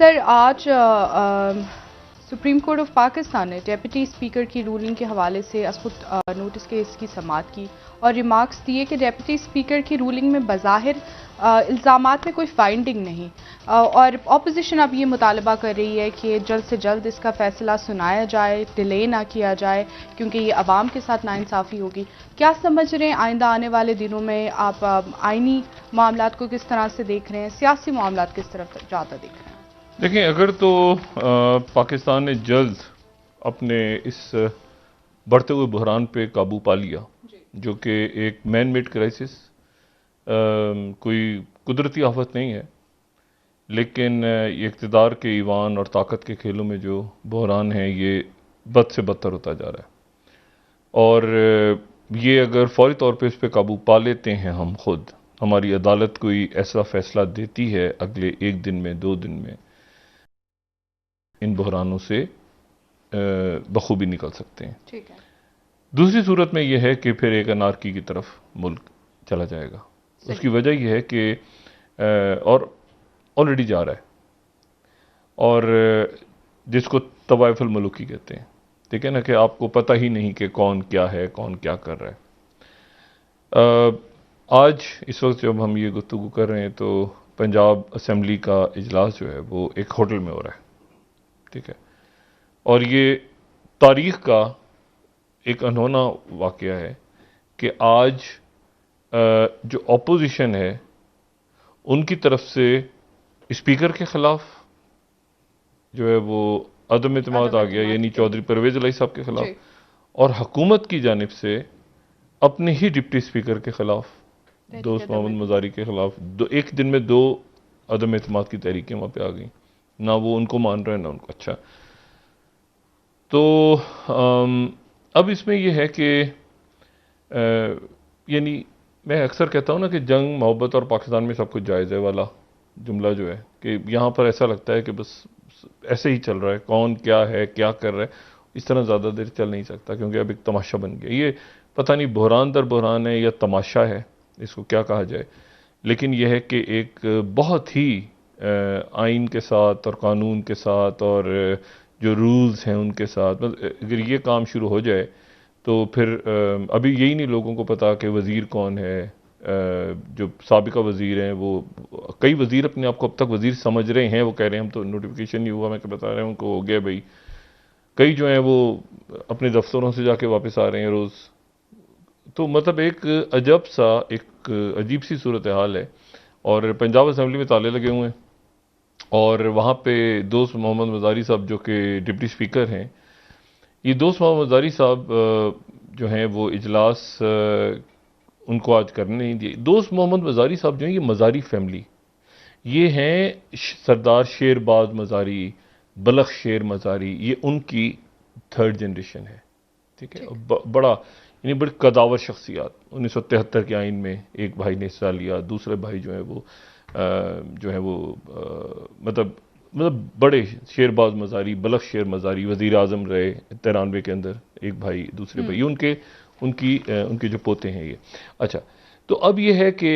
Sir आज supreme court of Pakistan ने deputy speaker की रूलिंग के हवाले से असपुत नोटिस केस की समाअत की और रिमार्क्स दिए कि डेप्यूटी स्पीकर की रूलिंग में बज़ाहिर इल्ज़ामात में कोई फाइंडिंग नहीं और अपोजिशन अब ये मुतालबा कर रही है कि जल्द से जल्द इसका फैसला सुनाया जाए, डिले ना किया जाए क्योंकि ये अवाम के साथ नाइंसाफ़ी होगी। क्या समझ रहे हैं आइंदा आने वाले दिनों में आप आइनी मामलात को किस तरह से देख रहे हैं, सियासी मामलात किस तरफ ज़्यादा देख रहे हैं? देखिए, अगर तो पाकिस्तान ने जल्द अपने इस बढ़ते हुए बहरान पे काबू पा लिया, जो कि एक मैन मेड क्राइसिस, कोई कुदरती आफत नहीं है, लेकिन ये इक़्तिदार के ईवान और ताकत के खेलों में जो बहरान है ये बद से बदतर होता जा रहा है। और ये अगर फौरी तौर पे इस पे काबू पा लेते हैं हम खुद, हमारी अदालत कोई ऐसा फैसला देती है अगले 1 दिन में 2 दिन में, इन बहरानों से बखूबी निकल सकते हैं। ठीक है। दूसरी सूरत में यह है कि फिर एक अनारकी की तरफ मुल्क चला जाएगा। उसकी वजह यह है कि और ऑलरेडी जा रहा है, और जिसको तवाइफुल मुल्की कहते हैं, ठीक है ना, कि आपको पता ही नहीं कि कौन क्या है, कौन क्या कर रहा है। आज इस वक्त जब हम ये गुफ्तगू कर रहे हैं तो पंजाब असम्बली का इजलास जो है वो एक होटल में हो रहा है, ठीक है, और ये तारीख का एक अनहोना वाक़या है कि आज जो अपोजिशन है उनकी तरफ से स्पीकर के ख़िलाफ़ जो है वो अदम एतमाद आ गया, यानी चौधरी परवेज़ इलाही साहब के ख़िलाफ़, और हुकूमत की जानिब से अपने ही डिप्टी स्पीकर के ख़िलाफ़ दोस्त मोहम्मद मज़ारी के ख़िलाफ़ एक दिन में 2 अदम एतमाद की तहरीकें वहाँ पे आ गई। ना वो उनको मान रहे हैं ना उनको। अच्छा, तो अब इसमें यह है कि यानी मैं अक्सर कहता हूँ ना कि जंग, मोहब्बत और पाकिस्तान में सब कुछ जायज़ है वाला जुमला जो है, कि यहाँ पर ऐसा लगता है कि बस ऐसे ही चल रहा है, कौन क्या है, क्या कर रहा है, इस तरह ज़्यादा देर चल नहीं सकता क्योंकि अब एक तमाशा बन गया। ये पता नहीं बहरान दर बहरान है या तमाशा है, इसको क्या कहा जाए, लेकिन यह है कि एक बहुत ही आइन के साथ और कानून के साथ और जो रूल्स हैं उनके साथ, मतलब अगर ये काम शुरू हो जाए तो फिर अभी यही नहीं लोगों को पता कि वज़ीर कौन है। जो साबिका वज़ीर हैं, वो कई वज़ीर अपने आप को अब तक वज़ीर समझ रहे हैं, वो कह रहे हैं हम तो नोटिफिकेशन नहीं हुआ, मैं क्या बता रहा हूँ उनको हो गया भाई। कई जो हैं वो अपने दफ्तरों से जाके वापस आ रहे हैं रोज़। तो मतलब एक अजब सा, एक अजीब सी सूरत हाल है। और पंजाब असम्बली में ताले लगे हुए हैं और वहाँ पे दोस्त मोहम्मद मज़ारी साहब जो कि डिप्टी स्पीकर हैं, ये दोस्त मोहम्मद मज़ारी साहब जो हैं वो इजलास उनको आज करने नहीं दिए। दोस्त मोहम्मद मज़ारी साहब जो हैं, ये मज़ारी फैमिली, ये हैं सरदार शेरबाज मज़ारी, बलख शेर मज़ारी, ये उनकी 3rd जनरेशन है, ठीक है। बड़ा यानी बड़ी कदावर शख्सियात। 1973 के आइन में एक भाई ने हिस्सा लिया, दूसरे भाई जो है वो मतलब बड़े शेरबाज मज़ारी, बलख शेर मज़ारी वज़ीर आज़म रहे 93 के अंदर, एक भाई, दूसरे भाई, उनके जो पोते हैं ये। अच्छा, तो अब ये है कि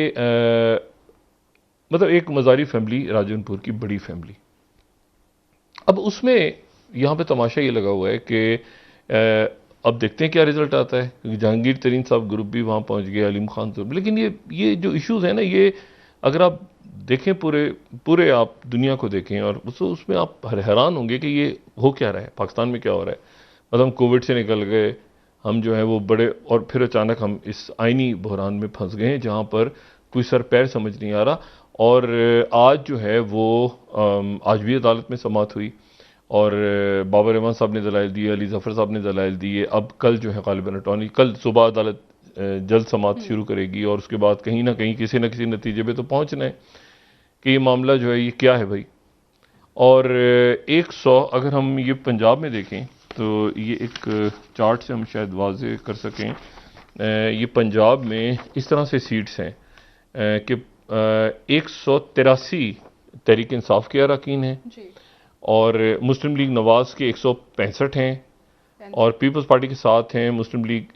मतलब एक मज़ारी फैमिली, राजनपुर की बड़ी फैमिली। अब उसमें यहाँ पे तमाशा ये लगा हुआ है कि अब देखते हैं क्या रिजल्ट आता है, क्योंकि जहांगीर तरीन साहब ग्रुप भी वहाँ पहुँच गए, अलीम खान साहब। लेकिन ये जो इश्यूज़ हैं ना, ये अगर आप देखें पूरे आप दुनिया को देखें और उसमें आप हैरान होंगे कि ये हो क्या रहा है, पाकिस्तान में क्या हो रहा है। मतलब हम कोविड से निकल गए, हम जो है वो बड़े, और फिर अचानक हम इस आइनी बहरान में फंस गए हैं जहाँ पर कोई सर पैर समझ नहीं आ रहा। और आज जो है वो आज भी अदालत में समाअत हुई और बाबर रहमान साहब ने दलाइल दिए, अली ज़फ़र साहब ने दलाइल दिए। अब कल जो है ग़ालिबन अटॉर्नी, कल सुबह अदालत जल्द समाअत शुरू करेगी और उसके बाद कहीं ना कहीं किसी न किसी नतीजे पे तो पहुँचना है कि ये मामला जो है ये क्या है भाई। और 100 अगर हम ये पंजाब में देखें तो ये एक चार्ट से हम शायद वाज़े कर सकें, ये पंजाब में इस तरह से सीट्स हैं कि 183 तहरीक इंसाफ के अरकान हैं और मुस्लिम लीग नवाज़ के 165 हैं और पीपल्स पार्टी के साथ हैं मुस्लिम लीग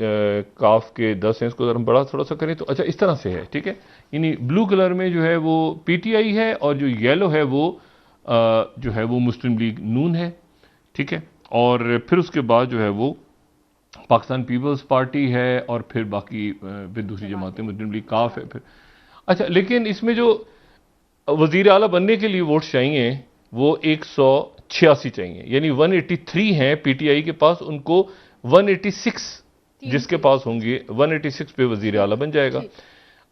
काफ के 10 हैं। इसको अगर हम बड़ा थोड़ा सा करें तो अच्छा इस तरह से है, ठीक है। यानी ब्लू कलर में जो है वो पीटीआई है और जो येलो है वो जो है वो मुस्लिम लीग नून है, ठीक है, और फिर उसके बाद जो है वो पाकिस्तान पीपल्स पार्टी है, और फिर बाकी फिर दूसरी जमातें, मुस्लिम लीग काफ है फिर। अच्छा, लेकिन इसमें जो वजीर आला बनने के लिए वोट्स चाहिए वो 186 चाहिए, यानी 183 हैं पीटीआई के पास, उनको 186 जिसके पास होंगे 186 पे वजीर आला बन जाएगा।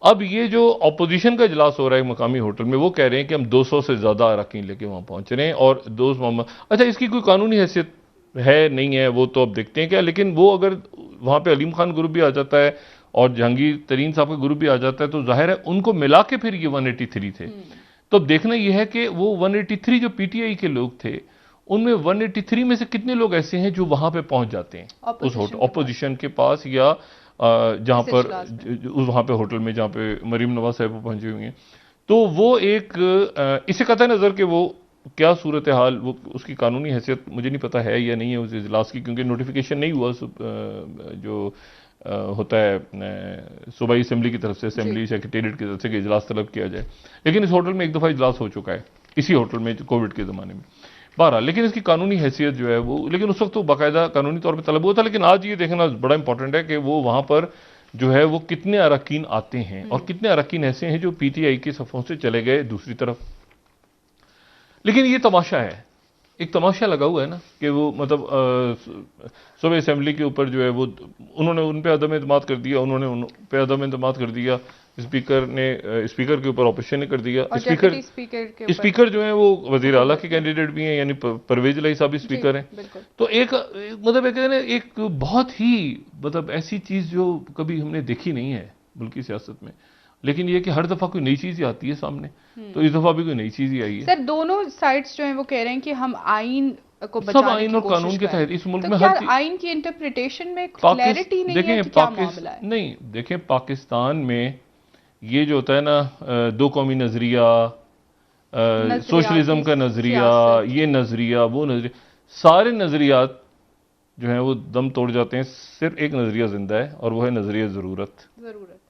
अब ये जो अपोजिशन का इजलास हो रहा है मकामी होटल में, वो कह रहे हैं कि हम 200 से ज्यादा अरकान लेके वहां पहुंच रहे हैं, और दोस्त मोहम्मद, अच्छा इसकी कोई कानूनी हैसियत है नहीं है वो तो अब देखते हैं क्या, लेकिन वो अगर वहां पे अलीम खान ग्रुप भी आ जाता है और जहांगीर तरीन साहब का ग्रुप भी आ जाता है, तो जाहिर है उनको मिला के फिर ये 183 थे। तो अब देखना यह है कि वो 183 जो पीटीआई के लोग थे, उनमें 183 में से कितने लोग ऐसे हैं जो वहां पे पहुंच जाते हैं उस अपोजिशन के पास, या जहां पर वहां पे होटल में जहां पे मरीम नवाज साहब पहुंची हुई हैं। तो वो एक इसे कतई नजर के वो क्या सूरत हाल, वो उसकी कानूनी हैसियत मुझे नहीं पता है या नहीं है उस इजलास की, क्योंकि नोटिफिकेशन नहीं हुआ जो होता है सूबाई असेंबली की तरफ से, असेंबली सेक्रेटेरिएट की तरफ से कि इजलास तलब किया जाए। लेकिन इस होटल में एक दफ़ा इजलास हो चुका है, इसी होटल में कोविड के ज़माने में। बहरहाल, लेकिन इसकी कानूनी हैसियत जो है वो, लेकिन उस वक्त तो बाकायदा कानूनी तौर पर तलब हुआ था, लेकिन आज ये देखना बड़ा इंपॉर्टेंट है कि वो वहाँ पर जो है वो कितने अरकान आते हैं और कितने अरकान ऐसे हैं जो पीटीआई की सफ़ों से चले गए दूसरी तरफ। लेकिन ये तमाशा है, एक तमाशा लगा हुआ है ना कि वो मतलब सूबे असेंबली के ऊपर जो है वो उन्होंने उन पे अदम एतमाद कर दिया, उन्होंने उन पे अदम एतमाद कर दिया, स्पीकर ने स्पीकर के ऊपर ऑपोजिशन ने कर दिया। स्पीकर जो है वो वजीर आला के कैंडिडेट भी हैं, यानी परवेज इलाही साहब भी स्पीकर हैं। तो एक मतलब एक बहुत ही मतलब ऐसी चीज जो कभी हमने देखी नहीं है मुल्की सियासत में, लेकिन ये कि हर दफा कोई नई चीज ही आती है सामने, तो इस दफा भी कोई नई चीज ही आई है। सर, दोनों साइड्स जो हैं वो कह रहे हैं कि हम आइन को बचाने सब आइन और कानून के तहत इस मुल्क में हर आइन की इंटरप्रिटेशन में क्लैरिटी नहीं है कि क्या मामला है। नहीं, देखें पाकिस्तान में ये जो होता है ना दो कौमी नजरिया, सोशलिज्म का नजरिया, ये नजरिया वो नजरिया, सारे नजरियात जो हैं वो दम तोड़ जाते हैं, सिर्फ एक नजरिया जिंदा है और वो है नजरिया जरूरत।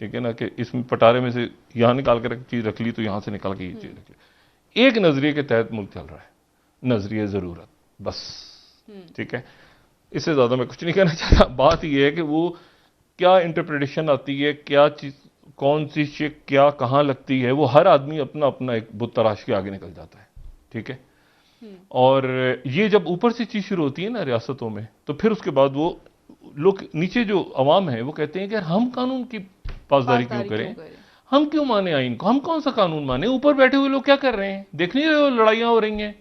ठीक है ना, कि इसमें पटारे में से यहां निकाल कर चीज रख ली तो यहां से निकाल के ये चीज रख ली। एक नजरिए के तहत मुल्क चल रहा है, नजरिया जरूरत, बस। ठीक है, इससे ज्यादा मैं कुछ नहीं कहना चाहता। बात यह है कि वो क्या इंटरप्रिटेशन आती है, क्या चीज, कौन सी चीज क्या कहां लगती है, वो हर आदमी अपना अपना एक बुत तराश के आगे निकल जाता है। ठीक है, और ये जब ऊपर से चीज शुरू होती है ना रियासतों में, तो फिर उसके बाद वो लोग नीचे जो अवाम है वो कहते हैं कि हम कानून की पासदारी क्यों करें, हम क्यों माने आइन को, हम कौन सा कानून माने, ऊपर बैठे हुए लोग क्या कर रहे हैं, देख नहीं रहे हो लड़ाइयां हो रही हैं।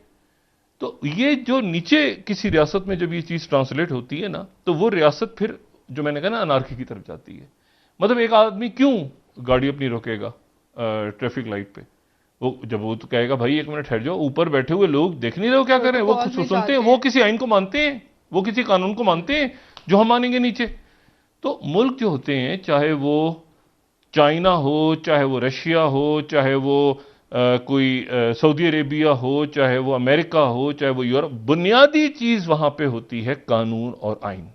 तो ये जो नीचे किसी रियासत में जब ये चीज ट्रांसलेट होती है ना, तो वो रियासत फिर जो मैंने कहा ना अनार्की की तरफ जाती है। मतलब एक आदमी क्यों गाड़ी अपनी रोकेगा ट्रैफिक लाइट पे, वो जब वो तो कहेगा भाई 1 मिनट ठहर जाओ, ऊपर बैठे हुए लोग देख नहीं रहे हो क्या कर रहे हैं, वो खुद सुनते हैं, वो किसी आइन को मानते हैं, वो किसी कानून को मानते हैं जो हम मानेंगे नीचे। तो मुल्क जो होते हैं, चाहे वो चाइना हो, चाहे वो रशिया हो, चाहे वो कोई सऊदी अरेबिया हो, चाहे वो अमेरिका हो, चाहे वो यूरोप, बुनियादी चीज वहां पे होती है कानून और आइन।